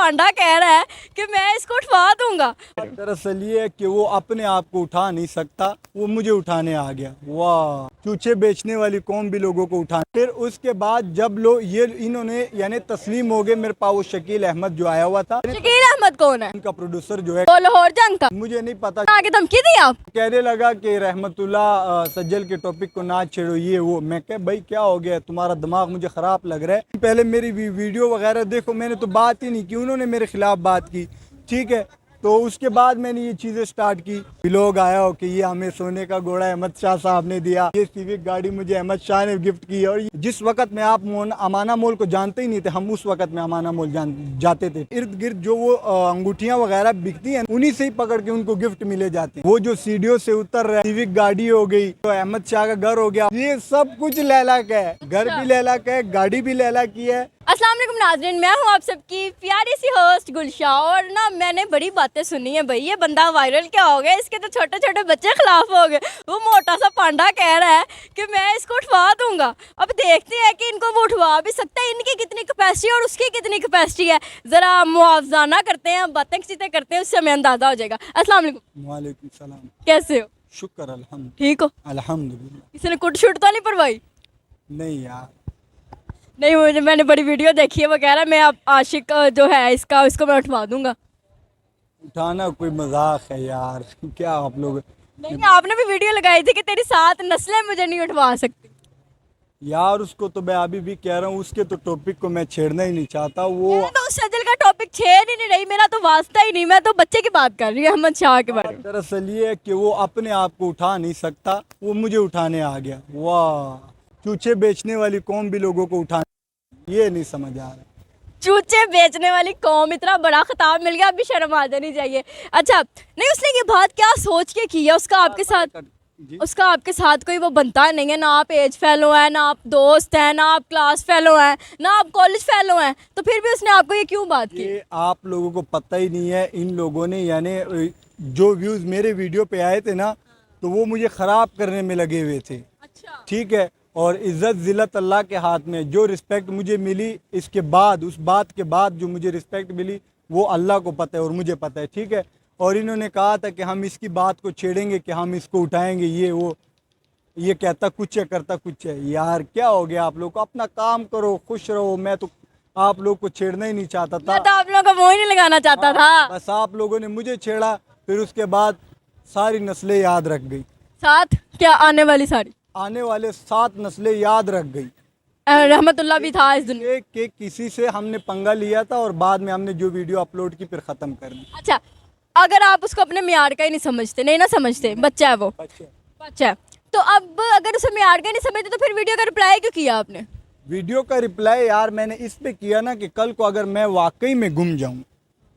पांडा कह रहा है कि मैं इसको उठवा दूंगा। दरअसल ये है कि वो अपने आप को उठा नहीं सकता, वो मुझे उठाने आ गया। वाह, चूचे बेचने वाली कौम भी लोगों को उठा। फिर उसके बाद जब लोग ये इन्होंने यानी तस्लीम हो गए मेरे पास, वो शकील अहमद जो आया हुआ था। शकील अहमद कौन है? उनका प्रोड्यूसर जो है, वो लाहौर जंग का। मुझे नहीं पता। आगे धमकी दी आप? कहने लगा कि रहमतुल्लाह सज्जल के टॉपिक को ना छेड़ो, ये वो। मैं कह भाई क्या हो गया, तुम्हारा दिमाग मुझे ख़राब लग रहा है। पहले मेरी वीडियो वगैरह देखो, मैंने तो बात ही नहीं की, उन्होंने मेरे खिलाफ बात की, ठीक है। तो उसके बाद मैंने ये चीज़ें स्टार्ट की। लोग आया हो कि ये हमें सोने का घोड़ा अहमद शाह साहब ने दिया, ये सिविक गाड़ी मुझे अहमद शाह ने गिफ्ट की। और जिस वक्त में आप अमाना मोल को जानते ही नहीं थे, हम उस वक्त में अमाना मोल जाते थे। इर्द गिर्द जो वो अंगूठियां वगैरह बिकती हैं, उन्हीं से ही पकड़ के उनको गिफ्ट मिले जाते हैं। वो जो सीढ़ियों से उतर रहे, सिविक गाड़ी हो गई, तो अहमद शाह का घर हो गया, ये सब कुछ लैला का है। घर भी लैला का है, गाड़ी भी लैला की है। अस्सलाम वालेकुम नाज़रीन, मैं हूं आप सबकी प्यारी सी होस्ट गुलशा। और ना मैंने बड़ी बातें सुनी है भाई, ये बंदा वायरल क्या हो गया, इसके तो छोटे छोटे बच्चे खिलाफ हो गए। वो मोटा सा पांडा कह रहा है कि मैं इसको उठवा दूंगा। अब देखते हैं कि इनको वो उठवा भी सकता है, इनकी कितनी कैपेसिटी और उसकी कितनी कैपेसिटी है। ज़रा मुआवजाना करते हैं, बातें चीतें करते हैं, उससे हमें अंदाज़ा हो जाएगा। अस्सलाम वालेकुम। वालेकुम सलाम। कैसे हो? शुक्र अल्हम्दुलिल्लाह। ठीक हो? अल्हम्दुलिल्लाह। किसी ने कुट शुट तो नहीं परवाई? नहीं यार, नहीं, मुझे मैंने बड़ी वीडियो देखी है, वो कह रहा है मैं अब आशिक जो है इसको मैं उठवा दूंगा। उठाना कोई मजाक है यार, क्या आप लोग। नहीं, आपने भी वीडियो लगाई थी कि तेरी 7 नस्लें मुझे नहीं उठवा सकती। यार उसको तो मैं अभी भी कह रहा हूँ, उसके तो टॉपिक को मैं छेड़ना ही नहीं चाहता। वो मैं तो उस सजल का टॉपिक छेड़ ही नहीं रही, मेरा तो वास्ता ही नहीं। मैं तो बच्चे की बात कर रही हूँ, अहमद शाह के बारे में। दरअसल ये है कि वो अपने आप को उठा नहीं सकता, वो मुझे उठाने आ गया। वाह, चूचे बेचने वाली कौम भी लोगों को उठा, ये नहीं समझ आ रहा। चूचे बेचने वाली कौम, इतना बड़ा खिताब मिल गया, अभी शर्म आ जानी चाहिए। अच्छा, नहीं उसने ये बात क्या सोच के की है? उसका आपके साथ कोई वो बनता नहीं है, ना आप एज फेलो हैं, ना आप दोस्त हैं, ना आप क्लास फेलो हैं, ना आप कॉलेज फेलो हैं, तो फिर भी उसने आपको ये क्यों बात की? ये आप लोगों को पता ही नहीं है। इन लोगों ने यानी जो व्यूज़ मेरे वीडियो पे आए थे ना, तो वो मुझे ख़राब करने में लगे हुए थे। अच्छा। ठीक है, और इज़्ज़त ज़िल्लत अल्लाह के हाथ में। जो रिस्पेक्ट मुझे मिली इसके बाद, उस बात के बाद जो मुझे रिस्पेक्ट मिली, वो अल्लाह को पता है और मुझे पता है, ठीक है। और इन्होंने कहा था कि हम इसकी बात को छेड़ेंगे, कि हम इसको उठाएंगे, ये वो। ये कहता कुछ है, करता कुछ है। यार क्या हो गया आप लोग को? अपना काम करो, खुश रहो। मैं तो आप लोग को छेड़ना ही नहीं चाहता था। मैं तो आप लोगों को मोह ही नहीं लगाना चाहता था। बस आप लोगों ने मुझे छेड़ा, फिर उसके बाद सारी नस्लें याद रख गई। साथ क्या आने वाली सारी आने वाले 7 नस्लें याद रख गई रहमतुल्लाह भी था इस दुनिया। कि किसी से हमने पंगा लिया था और बाद में हमने जो वीडियो अपलोड की फिर ख़त्म कर दी। अच्छा, अगर आप उसको अपने मियार का ही नहीं समझते, नहीं ना समझते, बच्चा है वो, बच्चा है, तो अब अगर उसे मियार का ही नहीं समझते तो फिर वीडियो का रिप्लाई क्यों किया आपने? वीडियो का रिप्लाई यार मैंने इस पे किया ना कि कल को अगर मैं वाकई में गुम जाऊं,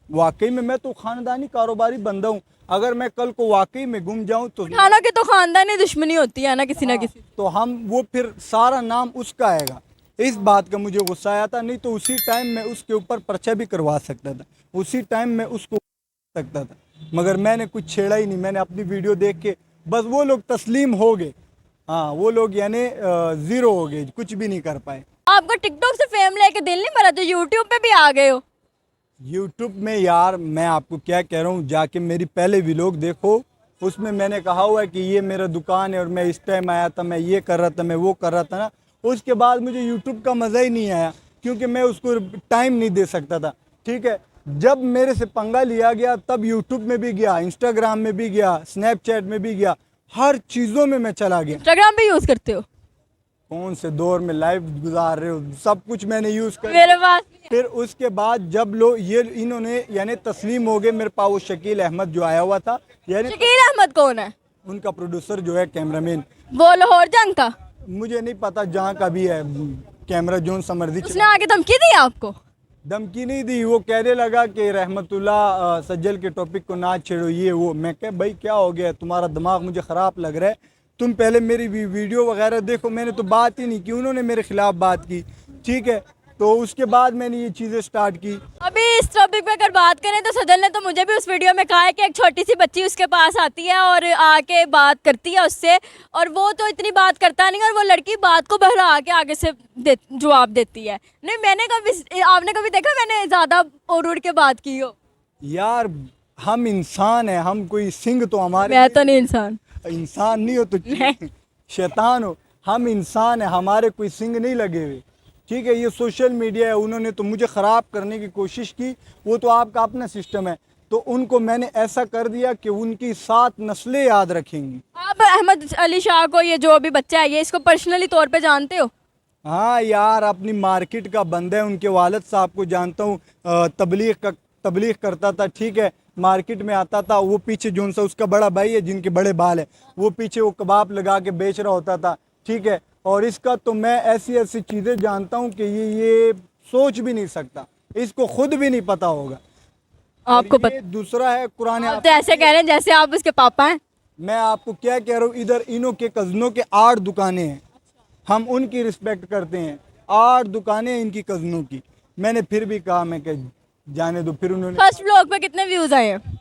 वाकई में, मैं तो खानदानी कारोबारी बंदा हूं, अगर मैं कल को वाकई में गुम जाऊं तो उठाना की तो खानदानी दुश्मनी होती है ना किसी ना किसी। तो हम वो फिर सारा नाम उसका आएगा। इस बात का मुझे गुस्सा आया था। नहीं तो उसी टाइम मैं उसके ऊपर पर्चा भी करवा सकता था, उसी टाइम मैं उसको सकता था, मगर मैंने कुछ छेड़ा ही नहीं। मैंने अपनी वीडियो देख के बस वो लोग तस्लीम हो गए। हाँ, वो लोग यानी ज़ीरो हो गए, कुछ भी नहीं कर पाए। आपको टिकटॉक से फेम लेके दिल नहीं भरा तो यूट्यूब पे भी आ गए हो? यूट्यूब में यार मैं आपको क्या कह रहा हूँ, जाके मेरी पहले व्लॉग देखो, उसमें मैंने कहा हुआ है कि ये मेरा दुकान है और मैं इस टाइम आया था, मैं ये कर रहा था, मैं वो कर रहा था ना। उसके बाद मुझे यूट्यूब का मज़ा ही नहीं आया, क्योंकि मैं उसको टाइम नहीं दे सकता था, ठीक है। जब मेरे से पंगा लिया गया तब यूट्यूब में भी गया, इंस्टाग्राम में भी गया, स्नैपचैट में भी गया, हर चीज़ों में मैं चला गया। इंस्टाग्राम पे यूज करते हो? कौन से दौर में लाइफ गुजार रहे हो, सब कुछ मैंने यूज़ कर। मेरे पास फिर उसके बाद जब लोग ये इन्होंने यानी तस्लीम हो गए मेरे पास, वो शकील अहमद जो आया हुआ था, यानी शकील अहमद कौन है? उनका प्रोड्यूसर जो है, कैमरामैन। वो लाहौर जंग का? मुझे नहीं पता, जहाँ का भी है, कैमरा जोन समर्दी। उसने आगे धमकी दी आपको? धमकी नहीं दी, वो कहने लगा कि रहमतुल्लाह सज्जल के टॉपिक को ना छेड़ो, ये वो। मैं कह भाई क्या हो गया, तुम्हारा दिमाग मुझे ख़राब लग रहा है। तुम पहले मेरी वीडियो वगैरह देखो, मैंने तो बात ही नहीं की, उन्होंने मेरे खिलाफ बात की, ठीक है। तो उसके बाद मैंने ये चीज़ें स्टार्ट की। अभी इस टॉपिक पे अगर बात करें तो सजल ने तो मुझे भी उस वीडियो में कहा है कि एक छोटी सी बच्ची उसके पास आती है और आके बात करती है उससे, और वो तो इतनी बात करता नहीं और वो लड़की बात को बहरा के आगे से जवाब देती है। नहीं, आपने कभी देखा मैंने ज़्यादा उड़ के बात की हो? यार हम इंसान हैं, हम कोई सिंह तो हमारे मैं तो नहीं इंसान नहीं हो तो शैतान हो। हम इंसान हैं, हमारे कोई सिंग नहीं लगे हुए, ठीक है। ये सोशल मीडिया है, उन्होंने तो मुझे ख़राब करने की कोशिश की, वो तो आपका अपना सिस्टम है। तो उनको मैंने ऐसा कर दिया कि उनकी 7 नस्लें याद रखेंगी। आप अहमद अली शाह को, ये जो अभी बच्चा है, ये इसको पर्सनली तौर पे जानते हो? हाँ यार, अपनी मार्केट का बंदा है, उनके वालिद साहब को जानता हूँ। तबलीग करता था, ठीक है, मार्केट में आता था। वो पीछे जो सा उसका बड़ा भाई है जिनके बड़े बाल है, वो पीछे वो कबाब लगा के बेच रहा होता था, ठीक है। और इसका तो मैं ऐसी ऐसी चीज़ें जानता हूँ कि ये सोच भी नहीं सकता, इसको खुद भी नहीं पता होगा। आपको ये दूसरा है कुरान। आप तो ऐसे कह रहे हैं जैसे आप उसके पापा हैं। मैं आपको क्या कह रहा हूँ, इधर इनों के कज़नों के 8 दुकानें हैं, हम उनकी रिस्पेक्ट करते हैं। 8 दुकानें हैं इनकी कज़नों की। मैंने फिर भी कहा, मैं कह जाने दो। फिर उन्होंने फर्स्ट व्लॉग पे कितने व्यूज आए हैं?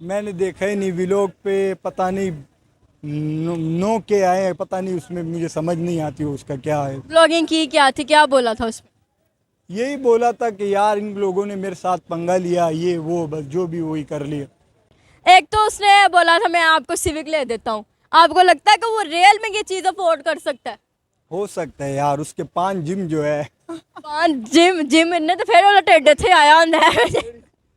मैंने देखा ही नहीं, व्लॉग पे पता नहीं नो के आए हैं, पता नहीं, उसमें मुझे समझ नहीं आती उसका क्या है। व्लॉगिंग की क्या थी, क्या बोला था उसमें? यही बोला था कि यार इन लोगों ने मेरे साथ पंगा लिया, ये वो, बस जो भी वही कर लिया। एक तो उसने बोला था मैं आपको सिविक ले देता हूँ। आपको लगता है कि वो रियल में ये चीज़ अफोर्ड कर सकता है? हो सकता है यार, उसके 5 जिम जो है 5 जिम इनने तो फिर वाला टेढ़े थे आया है।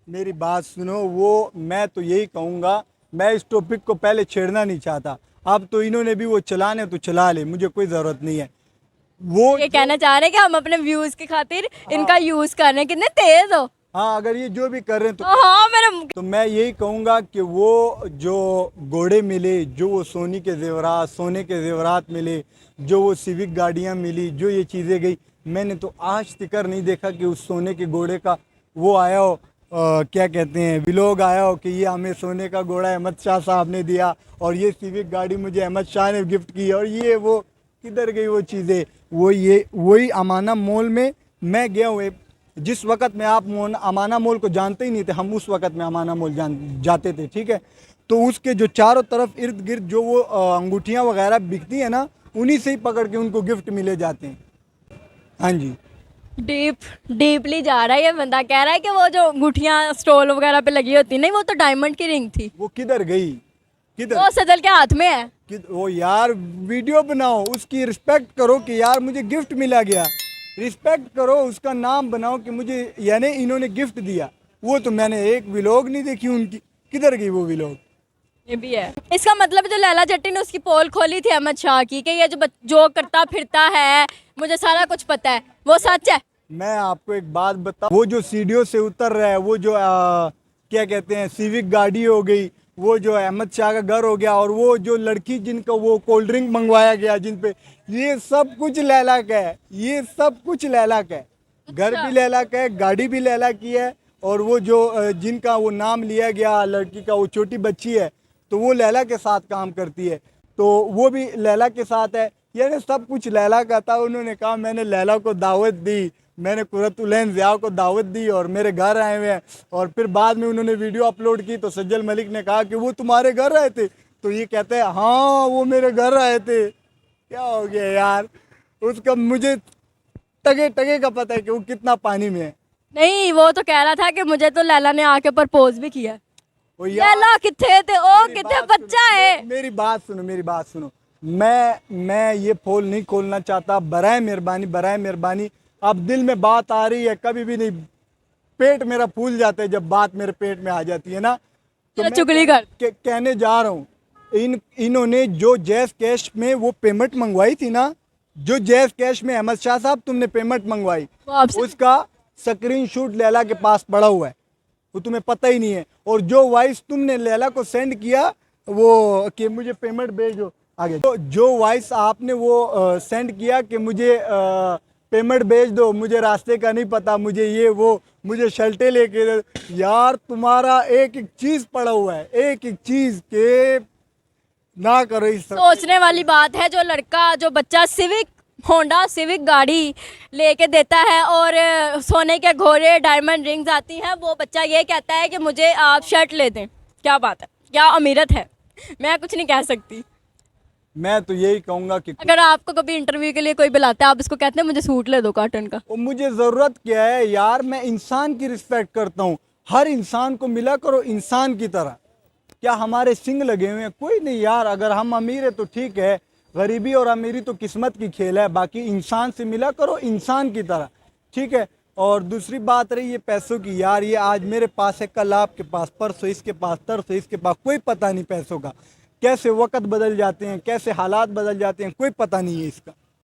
मेरी बात सुनो, वो मैं तो यही कहूँगा, मैं इस टॉपिक को पहले छेड़ना नहीं चाहता। अब तो इन्होंने भी वो चलाने तो चला ले, मुझे कोई ज़रूरत नहीं है। वो ये कहना चाह रहे हैं कि हम अपने व्यूज की खातिर इनका यूज कर रहे हैं। कितने तेज हो। हाँ, अगर ये जो भी कर रहे हैं हाँ मेरे तो मैं यही कहूँगा कि वो जो घोड़े मिले, जो वो सोने के जेवरात मिले, जो वो सिविक गाड़ियाँ मिली, जो ये चीज़ें गई, मैंने तो आज तक नहीं देखा कि उस सोने के घोड़े का वो आया हो, क्या कहते हैं, व्लॉग आया हो कि ये हमें सोने का घोड़ा अहमद शाह साहब ने दिया और ये सिविक गाड़ी मुझे अहमद शाह ने गिफ्ट की, और ये वो किधर गई वो चीज़ें। वही अमाना मॉल में मैं गया हुए, जिस वक़्त में आप अमाना मॉल को जानते ही नहीं थे, हम उस वक़्त में अमाना मॉल जाते थे, ठीक है। तो उसके जो चारों तरफ इर्द गिर्द जो वो अंगूठियाँ वगैरह बिकती है ना, उन्हीं से ही पकड़ के उनको गिफ्ट मिले जाते हैं। हाँ जी, डीपली जा रहा है ये बंदा। कह रहा है कि वो जो अंगूठियाँ स्टॉल वगैरह पे लगी होती, नहीं वो तो डायमंड की रिंग थी। वो किधर गई, किधर वो सजल के हाथ में है। वो यार वीडियो बनाओ, उसकी रिस्पेक्ट करो कि यार मुझे गिफ्ट मिला गया, रिस्पेक्ट करो, उसका नाम बनाओ कि मुझे यानी इन्होंने गिफ्ट दिया। वो तो मैंने एक व्लॉग नहीं देखी उनकी, किधर गई वो व्लॉग। ये भी है। इसका मतलब जो लैला जट्टी ने उसकी पोल खोली थी अहमद शाह की कि ये जो करता फिरता है, मुझे सारा कुछ पता है, वो सच है? मैं आपको एक बात बताऊं, वो जो सीढ़ियों से उतर रहा है, वो जो क्या कहते हैं, सिविक गाड़ी हो गई, वो जो अहमद शाह का घर हो गया, और वो जो लड़की जिनका वो कोल्ड ड्रिंक मंगवाया गया जिन पे, ये सब कुछ लैला का है, ये सब कुछ लैला का है। घर भी लैला का है, गाड़ी भी लैला की है, और वो जो जिनका वो नाम लिया गया लड़की का, वो छोटी बच्ची है, तो वो लैला के साथ काम करती है, तो वो भी लैला के साथ है। यानी सब कुछ लैला का था। उन्होंने कहा मैंने लैला को दावत दी, मैंने कुरतुलैन ज़िया को दावत दी और मेरे घर आए हुए हैं। और फिर बाद में उन्होंने वीडियो अपलोड की तो सज्जल मलिक ने कहा कि वो तुम्हारे घर आए थे, तो ये कहते हैं हाँ वो मेरे घर आए थे। क्या हो गया यार, उसका मुझे टगे टगे का पता है कि वो कितना पानी में है। नहीं, वो तो कह रहा था कि मुझे तो लैला ने आके प्रपोज भी किया। वो यार लैला किथे थे, ओ किथे बच्चा है। मेरी बात सुनो, मैं ये पोल नहीं खोलना चाहता, बराए मेहरबानी। अब दिल में बात आ रही है, कभी भी नहीं, पेट मेरा फूल जाता है जब बात मेरे पेट में आ जाती है ना, तो मैं चुगली कर। कहने जा रहा हूँ, इन्होंने जो जैज़ कैश में वो पेमेंट मंगवाई थी ना, जो जैज़ कैश में अहमद शाह साहब तुमने पेमेंट मंगवाई, उसका स्क्रीनशॉट लैला के पास पड़ा हुआ है, वो तुम्हें पता ही नहीं है। और जो वॉइस तुमने लैला को सेंड किया वो कि मुझे पेमेंट भेजो आगे, तो जो वॉइस आपने वो सेंड किया कि मुझे पेमेंट भेज दो, मुझे रास्ते का नहीं पता, मुझे ये वो, मुझे शर्टें लेके दे, यार तुम्हारा एक एक चीज़ पड़ा हुआ है, एक एक चीज़ के ना करो इस सोचने वाली बात है। जो लड़का, जो बच्चा सिविक होंडा सिविक गाड़ी लेके देता है और सोने के घोड़े डायमंड रिंग्स आती हैं, वो बच्चा ये कहता है कि मुझे आप शर्ट ले दें। क्या बात है, क्या अमीरत है, मैं कुछ नहीं कह सकती। मैं तो यही कहूँगा कि अगर आपको कभी इंटरव्यू के लिए कोई बुलाता है, आप इसको कहते हैं मुझे सूट ले दो कॉटन का। वो मुझे ज़रूरत क्या है यार, मैं इंसान की रिस्पेक्ट करता हूँ, हर इंसान को मिला करो इंसान की तरह। क्या हमारे सिंग लगे हुए हैं? कोई नहीं यार, अगर हम अमीर है तो ठीक है, गरीबी और अमीरी तो किस्मत की खेल है, बाकी इंसान से मिला करो इंसान की तरह, ठीक है। और दूसरी बात रही ये पैसों की, यार ये आज मेरे पास है, कल आपके पास, परसों इसके पास, तरसों इसके पास, कोई पता नहीं पैसों का, कैसे वक्त बदल जाते हैं, कैसे हालात बदल जाते हैं, कोई पता नहीं है इसका।